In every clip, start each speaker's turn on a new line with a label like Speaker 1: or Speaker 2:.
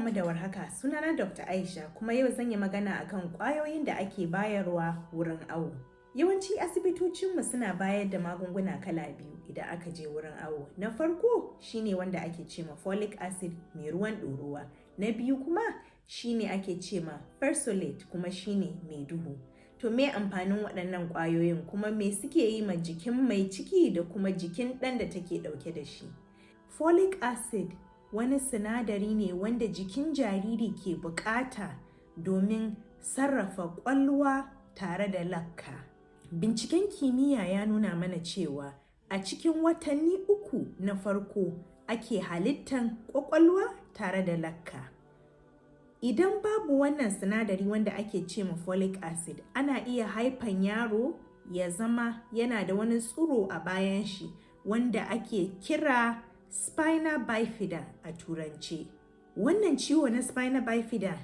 Speaker 1: Barkanmu da warhaka, sunana Dr. Aisha kuma yau zan yi magana akan kwayoyin da ake bayarwa wurin awo. Yawanci asibitocinmu suna bayar da magunguna kala biyu idan aka je wurin awo. Na farko shine wanda ake cema folic acid mai ruwan ɗorowa. Na biyu kuma shine ake cema fersolate kuma shine mai duhu. To me amfanin waɗannan ƙwayoyin kuma me suke yi ma jikin mai ciki da kuma jikin ɗan da take ɗauke da shi? Folic acid wani sinadari ne wanda jikin jariri ke buƙata domin sarrafa ƙwaƙwalwa tare da lakka. Binciken kimiyya ya nuna mana cewa a cikin watanni 3 na farko ake halittan ƙwaƙwalwa tare da lakka. Idan babu wannan sinadari wanda ake cema folic acid, ana iya haifan yaro ya zama yana da wani tsiro a bayan shi wanda ake kira Spina bifida a turance. Wannan ciwo na Spina bifida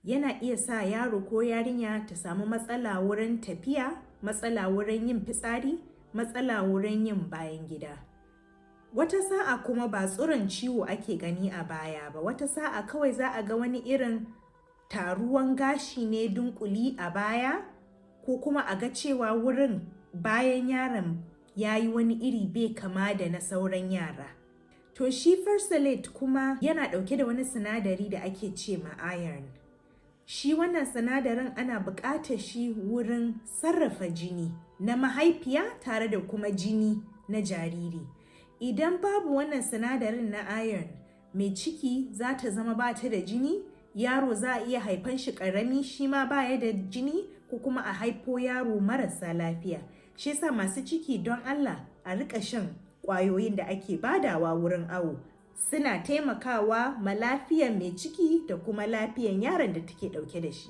Speaker 1: yana iya sa yaro ko yarinya ta samu matsala wurin tafiya, matsala wurin yin fitsari, matsala wurin yin bayan gida. Wata sa'a kuma ba tsuron ciwo ake gani a baya ba, wata sa'a kawai za a ga wani irin taruwan gashi ne dunkuli a baya, ko kuma a ga cewa wurin bayan yaron ya yi wani iri bai kama da na sauran yara. To shi fersolate kuma yana ɗauke da wani sinadari da ake ce ma iron. Shi wannan sinadarin ana buƙatar shi wurin sarrafa jini na mahaifiya tare da kuma jini na jariri. Idan babu wannan sinadarin na iron, mai ciki za ta zama ba ta da jini, yaro za a iya haifan shi ƙarami shi ma baya da jini, ko kuma a haifo yaro marasa lafiya. Shi yasa masu ciki don Allah a riƙa shan ƙwayoyin da ake badawa wurin awo. Suna taimakawa ma lafiyar mai ciki da kuma lafiyar yaron da take ɗauke da shi.